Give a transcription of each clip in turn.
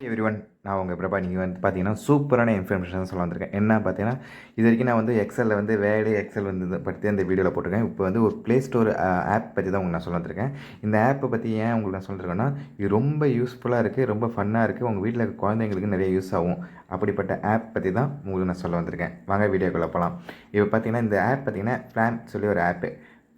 Everyone, நான் உங்கள் பிரபா. நீங்கள் வந்து பார்த்தீங்கன்னா சூப்பரான இன்ஃபர்மேஷன் சொல்ல வந்திருக்கேன். என்ன பார்த்தீங்கன்னா, இது வரைக்கும் நான் வந்து எக்ஸலில் வந்து வேர்டு எக்ஸல் வந்து இதை பற்றி இந்த வீடியோவில் போட்டிருக்கேன். இப்போ வந்து ஒரு ப்ளே ஸ்டோர் ஆப் பற்றி தான் உங்களுக்கு நான் சொல்ல வந்திருக்கேன். இந்த ஆப்பை பற்றி ஏன் உங்களுக்கு நான் சொல்லியிருக்கேன்னா, இது ரொம்ப யூஸ்ஃபுல்லாக இருக்குது, ரொம்ப ஃபன்னாக இருக்குது, உங்கள் வீட்டில் இருக்க குழந்தைங்களுக்கு நிறைய யூஸ் ஆகும். அப்படிப்பட்ட ஆப் பற்றி தான் உங்களுக்கு நான் சொல்ல வந்திருக்கேன். வாங்க வீடியோக்குள்ளே போகலாம். இப்போ பார்த்தீங்கன்னா இந்த ஆப் பார்த்தீங்கன்னா ஃப்ளாம் சொல்லி ஒரு ஆப்பு.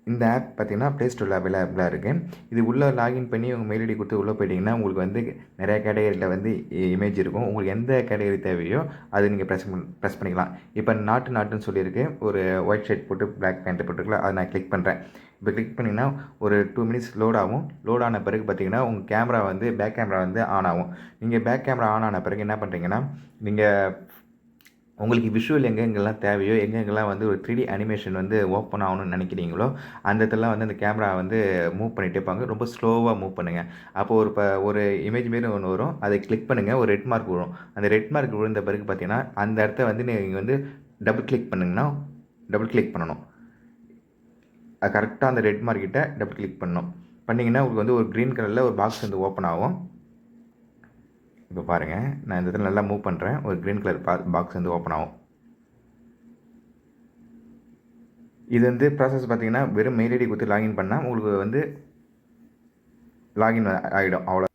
இந்த ஆப் பார்த்தீங்கன்னா ப்ளே ஸ்டோரில் அவைலபிளாக இருக்குது. இது உள்ளே லாகின் பண்ணி உங்கள் மெயில் ஐடி கொடுத்து உள்ளே போயிட்டிங்கன்னா உங்களுக்கு வந்து நிறைய கேட்டகரியில் வந்து இமேஜ் இருக்கும். உங்களுக்கு எந்த கேட்டகரி தேவையோ அது நீங்கள் ப்ரெஸ் பண்ணிக்கலாம். இப்போ நாட்டுன்னு சொல்லியிருக்கு, ஒரு ஒயிட் ஷர்ட் போட்டு பிளாக் பேண்ட்டு போட்டுருக்கலாம். அதை நான் கிளிக் பண்ணுறேன். இப்போ கிளிக் பண்ணிங்கன்னா ஒரு 2 மினிட்ஸ் லோட் ஆகும். லோட் ஆன பிறகு பார்த்தீங்கன்னா உங்கள் கேமரா வந்து பேக் கேமரா வந்து ஆன் ஆகும். நீங்கள் பேக் கேமரா ஆன் ஆன பிறகு என்ன பண்ணுறீங்கன்னா, நீங்கள் உங்களுக்கு விஷுவல் எங்கெங்கெல்லாம் தேவையோ, எங்கெங்கெல்லாம் வந்து ஒரு 3D அனிமேஷன் வந்து ஓப்பன் ஆகணும்னு நினைக்கிறீங்களோ அந்த இடத்துலலாம் வந்து அந்த கேமரா வந்து மூவ் பண்ணிகிட்டே இருப்பாங்க. ரொம்ப ஸ்லோவாக மூவ் பண்ணுங்கள். அப்போது ஒரு இமேஜ் மாரி ஒன்று வரும், அதை கிளிக் பண்ணுங்கள். ஒரு ரெட் மார்க் வரும். அந்த ரெட் மார்க் விழுந்த பிறகு பார்த்தீங்கன்னா அந்த இடத்த வந்து நீங்கள் வந்து டபுள் கிளிக் பண்ணணும். அது கரெக்டாக அந்த ரெட் மார்க்கிட்ட டபுள் கிளிக் பண்ணணும். பண்ணிங்கன்னா உங்களுக்கு வந்து ஒரு க்ரீன் கலரில் ஒரு பாக்ஸ் வந்து ஓப்பன் ஆகும். இப்போ பாருங்கள், நான் இந்த இடத்துல நல்லா மூவ் பண்ணுறேன். ஒரு க்ரீன் கலர் பாக்ஸ் வந்து ஓப்பன் ஆகும். இது வந்து ப்ராசஸ் பார்த்தீங்கன்னா வெறும் மெயில் ஐடி கொடுத்து லாகின் பண்ணால் உங்களுக்கு வந்து லாகின் ஆகிடும். அவ்வளோ.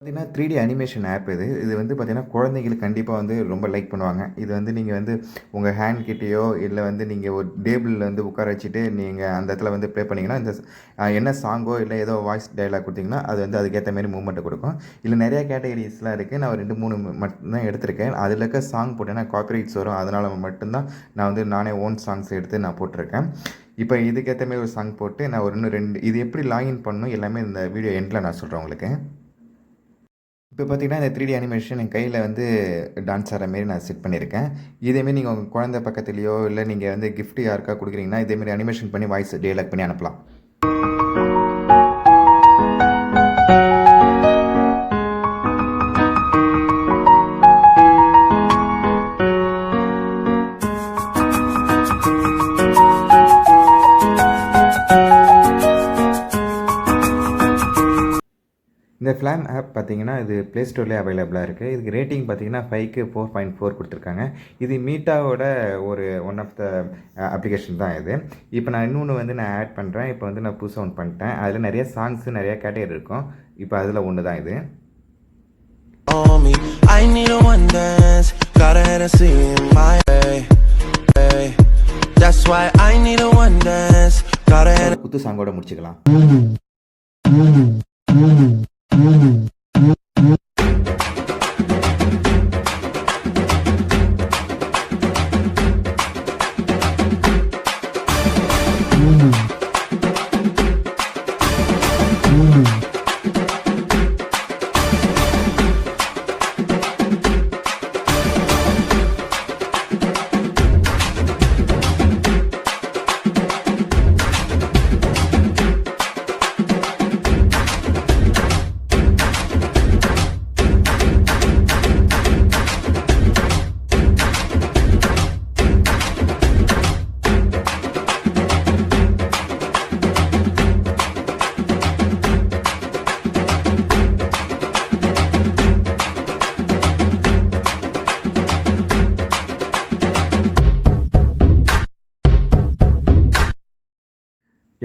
பார்த்தீங்கன்னா 3D அனிமேஷன் ஆப் இது வந்து பார்த்தீங்கன்னா குழந்தைங்களுக்கு கண்டிப்பாக வந்து ரொம்ப லைக் பண்ணுவாங்க. இது வந்து நீங்கள் வந்து உங்கள் ஹேண்ட் கிட்டேயோ இல்லை வந்து நீங்கள் ஒரு டேபிளில் வந்து உட்கார வச்சுட்டு நீங்கள் அந்த இடத்துல வந்து ப்ளே பண்ணிங்கன்னா இந்த என்ன சாங்கோ இல்லை ஏதோ வாய்ஸ் டைலாக் கொடுத்தீங்கன்னா அது வந்து அதுக்கேற்ற மாரி மூவ்மெண்ட்டை கொடுக்கும். இல்லை நிறையா கேட்டகரிஸ்லாம் இருக்குது. நான் 2-3 மட்டும்தான் எடுத்திருக்கேன். அதில் இருக்க சாங் போட்டேன்னா காப்பிரைட்ஸ் வரும். அதனால் மட்டும்தான் நான் வந்து நானே ஓன் சாங்ஸ் எடுத்து நான் போட்டிருக்கேன். இப்போ இதுக்கேற்ற மாரி ஒரு சாங் போட்டு நான் ஒரு இன்னும் 2 இது எப்படி லாகின் பண்ணணும் எல்லாமே இந்த வீடியோ எண்டில் நான் சொல்கிறேன் உங்களுக்கு. இப்போ பார்த்தீங்கன்னா இந்த 3D அனிமேஷன் என் கையில் வந்து டான்ஸ் ஆடுற மாரி நான் செட் பண்ணியிருக்கேன். இதேமாரி நீங்கள் உங்கள் குழந்தை பக்கத்துலேயோ இல்லை நீங்கள் வந்து கிஃப்ட் யாருக்கா கொடுக்குறீங்கன்னா இதேமாரி அனிமேஷன் பண்ணி வாய்ஸ் டயலாக் பண்ணி அனுப்பலாம். இந்த ஃப்ளாம் ஆப் பார்த்தீங்கன்னா இது ப்ளே ஸ்டோர்லேயே அவைலபிளாக இருக்குது. இதுக்கு ரேட்டிங் பார்த்தீங்கன்னா 5க்கு 4.4 கொடுத்துருக்காங்க. இது மீட்டாவோட ஒன் ஆஃப் த அப்ளிகேஷன் தான் இது. இப்போ நான் இன்னொன்று வந்து நான் ஆட் பண்ணுறேன். இப்போ வந்து நான் புதுசாக ஒன்று பண்ணிட்டேன். அதில் நிறைய சாங்ஸு நிறைய கேட்டகரி இருக்கும். இப்போ அதில் ஒன்று தான் இது. குத்து சாங்கோட முடிச்சுக்கலாம்.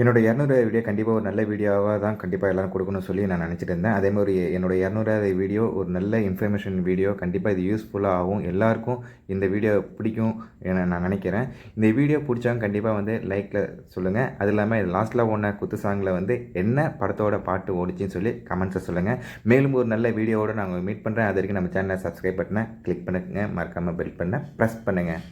என்னோட 200வது வீடியோ கண்டிப்பாக ஒரு நல்ல வீடியோவாக தான் கண்டிப்பாக எல்லோரும் கொடுக்கணும்னு சொல்லி நான் நினச்சிட்டு இருந்தேன். அதேமாதிரி என்னோட 200வது வீடியோ ஒரு நல்ல இன்ஃபர்மேஷன் வீடியோ. கண்டிப்பாக இது யூஸ்ஃபுல்லாக ஆகும். எல்லாருக்கும் இந்த வீடியோ பிடிக்கும் என நான் நினைக்கிறேன். இந்த வீடியோ பிடிச்சவங்க கண்டிப்பாக வந்து லைக்கில் சொல்லுங்கள். அது இல்லாமல் லாஸ்ட்டில் ஓடின குத்து சாங்கில் வந்து என்ன படத்தோட பாட்டு ஓடிச்சின்னு சொல்லி கமெண்ட்ஸை சொல்லுங்கள். மேலும் ஒரு நல்ல வீடியோவோடு நான் உங்களை மீட் பண்ணுறேன். அது வரைக்கும் நம்ம சேனலை சப்ஸ்கிரைப் பட்டனை கிளிக் பண்ணுங்கள். மறக்காமல் பெல் பட்டனை ப்ரெஸ் பண்ணுங்கள்.